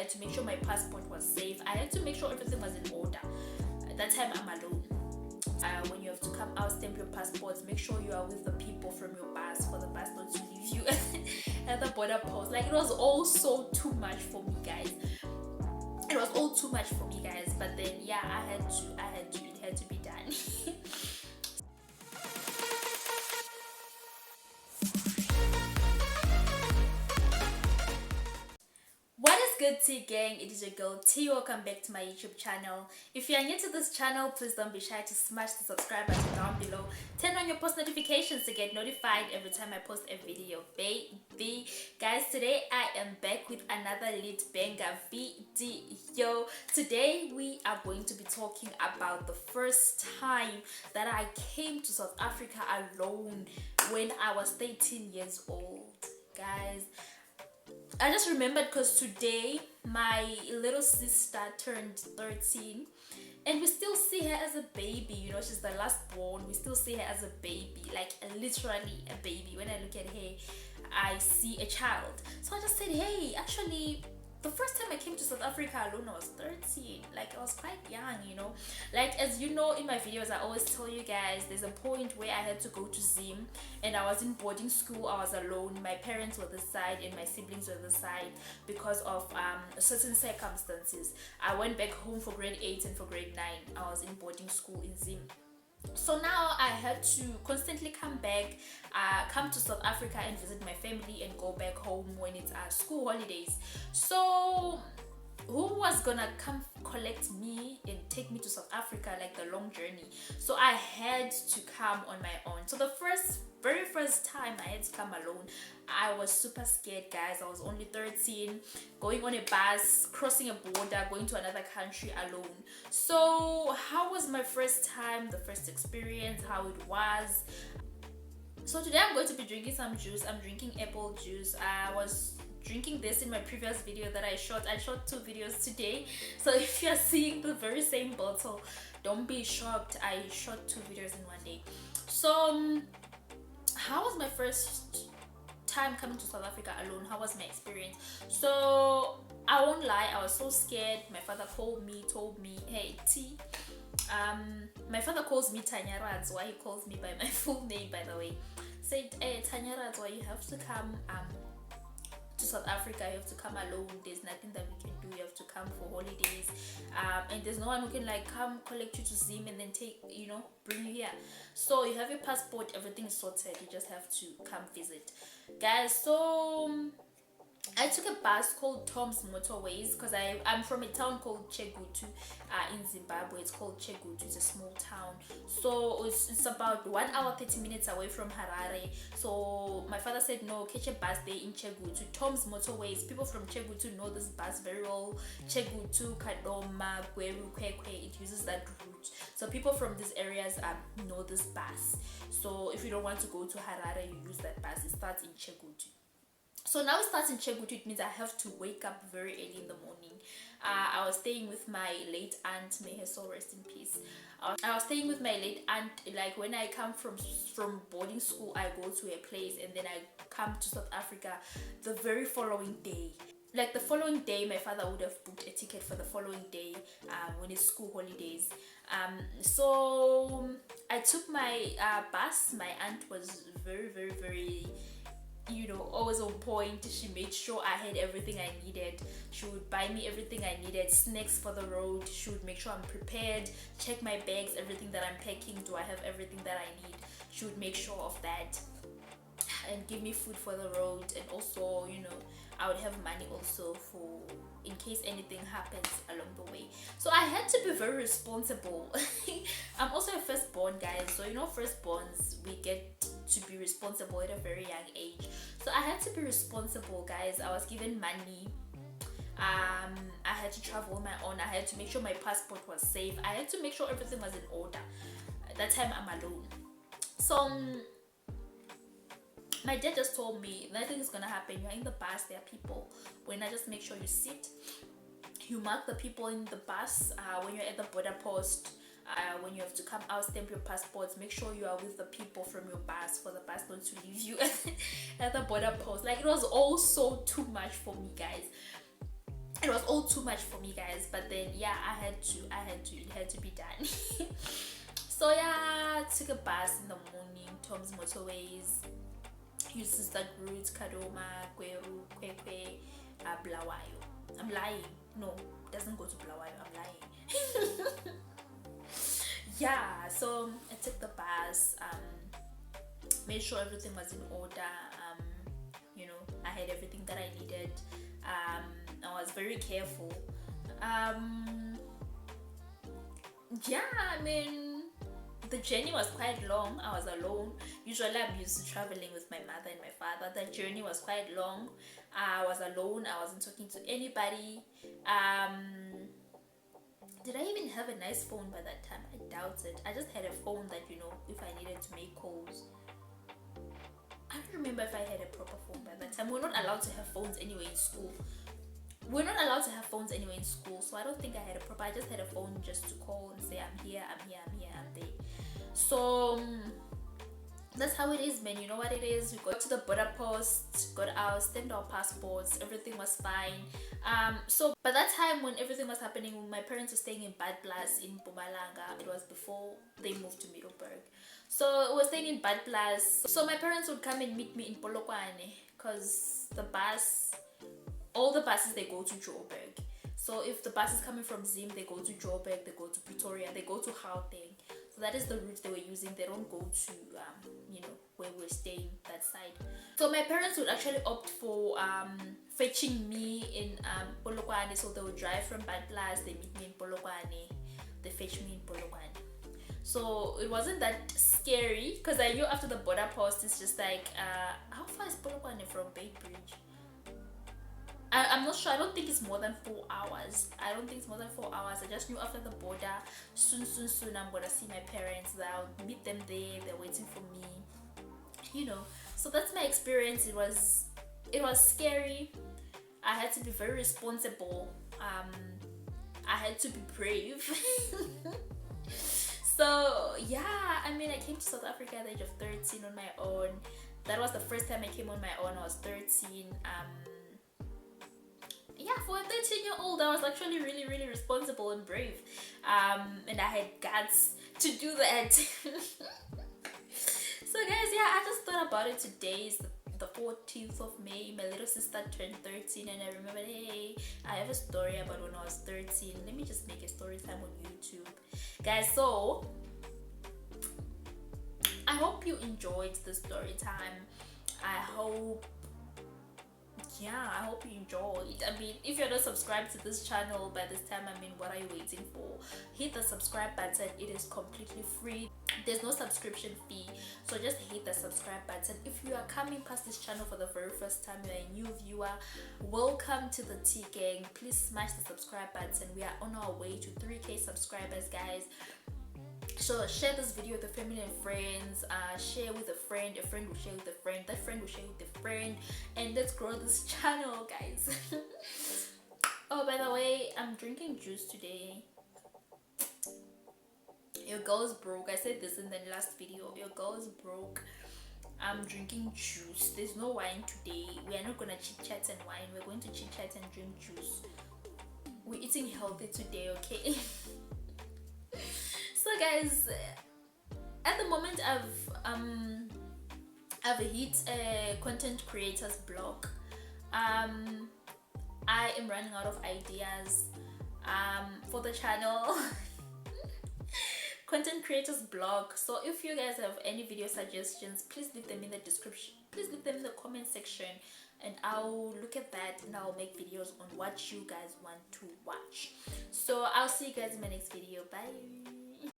had to make sure my passport was safe. I had to make sure everything was in order. At that time, I'm alone. When you have to come out, stamp your passports, make sure you are with the people from your bus for the bus not to leave you at the border post. Like, it was all so too much for me, guys. It was all too much for me, guys. But then, yeah, it had to be done. What is good, T gang? It is your girl T. Welcome back to my YouTube channel. If you are new to this channel, please don't be shy to smash the subscribe button down below. Turn on your post notifications to get notified every time I post a video, baby. Guys, today I am back with another lit banger video. Today we are going to be talking about the first time that I came to South Africa alone when I was 13 years old. Guys, I just remembered because today my little sister turned 13 and we still see her as a baby. You know, she's the last born. We still see her as a baby, like literally a baby. When I look at her, I see a child. So I just said, hey, actually, the first time I came to South Africa alone, I was 13. Like, I was quite young, you know. Like, as you know, in my videos, I always tell you guys, there's a point where I had to go to Zim and I was in boarding school. I was alone. My parents were this side and my siblings were this side because of certain circumstances. I went back home for grade 8 and for grade 9. I was in boarding school in Zim. So now I had to constantly come back, come to South Africa and visit my family and go back home when it's school holidays. So who was gonna come collect me and take me to South Africa, like the long journey? So I had to come on my own. So the very first time I had to come alone, I was super scared, guys. I was only 13, going on a bus, crossing a border, going to another country alone. So how was my first time, the first experience, how it was? So today I'm going to be drinking some juice. I'm drinking apple juice. I was drinking this in my previous video that I shot 2 videos today. So if you're seeing the very same bottle, don't be shocked. I shot 2 videos in one day. So how was my first time coming to South Africa alone? How was my experience? So I won't lie, I was so scared. My father called me, told me, hey T, my father calls me Tanya. That's why he calls me by my full name, by the way. Said, hey Tanya, that's why you have to come to South Africa. You have to come alone. There's nothing that we can do. You have to come for holidays, and there's no one who can like come collect you to Zim and then take, you know, bring you here. So you have your passport, everything is sorted, you just have to come visit, guys. So I took a bus called Tom's Motorways because I'm from a town called Chegutu in Zimbabwe. It's called Chegutu. It's a small town. So it's about 1 hour 30 minutes away from Harare. So my father said, no, catch a bus there in Chegutu. Tom's Motorways. People from Chegutu know this bus very well. Chegutu, Kadoma, Gweru, Kwekwe. It uses that route. So people from these areas know this bus. So if you don't want to go to Harare, you use that bus. It starts in Chegutu. So now it starts in Chegutu. It means I have to wake up very early in the morning. I was staying with my late aunt. May her soul rest in peace. I was staying with my late aunt. Like when I come from boarding school, I go to a place and then I come to South Africa the very following day. Like the following day, my father would have booked a ticket for the following day when it's school holidays. So I took my bus. My aunt was very, you know, always on point. She made sure I had everything I needed. She would buy me everything I needed, snacks for the road. She would make sure I'm prepared, check my bags, everything that I'm packing. Do I have everything that I need? She would make sure of that and give me food for the road. And also, you know, I would have money also for in case anything happens along the way. So I had to be very responsible. I'm also a firstborn, guys. So you know, firstborns, we get to be responsible at a very young age. So I had to be responsible, guys. I was given money. I had to travel on my own. I had to make sure my passport was safe. I had to make sure everything was in order. At that time, I'm alone. So my dad just told me nothing is gonna happen. You're in the bus, there are people. When I just make sure you sit, you mark the people in the bus. When you're at the border post, when you have to come out, stamp your passports, make sure you are with the people from your bus for the bus not to leave you at the border post. Like, it was all so too much for me, guys. it was all too much for me, guys, but then yeah, it had to be done. So yeah, took a bus in the morning, Tom's Motorways, uses the routes Kadoma, Kweru, Kwekwe, Blawayo. I'm lying. No, it doesn't go to Blawayo. I'm lying. Yeah, so I took the bus, made sure everything was in order. You know, I had everything that I needed. I was very careful. Yeah, I mean, the journey was quite long. I was alone. Usually I'm used to traveling with my mother and my father. The journey was quite long. I was alone. I wasn't talking to anybody. Did I even have a nice phone by that time? I doubt it. I just had a phone that, you know, if I needed to make calls. I don't remember if I had a proper phone by that time. We're not allowed to have phones anyway in school. So I don't think I had a proper. I just had a phone just to call and say, I'm here, I'm there. So that's how it is, man. You know what it is. We got to the border post, got out, stamped our passports, everything was fine. So by that time when everything was happening, my parents were staying in Bad Blas in Mpumalanga. It was before they moved to Middleburg. So we were staying in Bad Blas. So my parents would come and meet me in Polokwane, because all the buses, they go to Joburg. So if the bus is coming from Zim, they go to Joburg, they go to Pretoria, they go to Gauteng. So that is the route they were using. They don't go to you know, where we're staying, that side. So my parents would actually opt for fetching me in Polokwane. So they would drive from Bad Blas, they meet me in Polokwane, they fetch me in Polokwane. So it wasn't that scary, because I knew after the border post, it's just like, how far is Polokwane from Bay Bridge? I'm not sure. I don't think it's more than 4 hours. I just knew after the border, soon I'm gonna see my parents. I'll meet them there. They're waiting for me, you know. So that's my experience. It was scary. I had to be very responsible. I had to be brave. So yeah, I mean, I came to South Africa at the age of 13 on my own. That was the first time I came on my own. I was 13. Yeah, for a 13-year-old, I was actually really responsible and brave, and I had guts to do that. So guys, yeah, I just thought about it. Today is the 14th of May. My little sister turned 13, and I remembered, hey, I have a story about when I was 13. Let me just make a story time on YouTube, guys. So I hope you enjoyed the story time. I hope you enjoyed. I mean, if you're not subscribed to this channel by this time, I mean, what are you waiting for? Hit the subscribe button. It is completely free. There's no subscription fee, so just hit the subscribe button. If you are coming past this channel for the very first time, you're a new viewer, welcome to the T Gang. Please smash the subscribe button. We are on our way to 3K subscribers, guys. So share this video with your family and friends, share with a friend will share with a friend, that friend will share with a friend, and let's grow this channel, guys. Oh, by the way, I'm drinking juice today. Your girl's broke. I said this in the last video. Your girl's broke. I'm drinking juice. There's no wine today. We are not gonna chit chat and wine. We're going to chit chat and drink juice. We're eating healthy today, okay? So guys, at the moment I've hit a content creators block. I am running out of ideas for the channel. Content creators block. So if you guys have any video suggestions, please leave them in the description. Please leave them in the comment section, and I'll look at that and I'll make videos on what you guys want to watch. So I'll see you guys in my next video. Bye.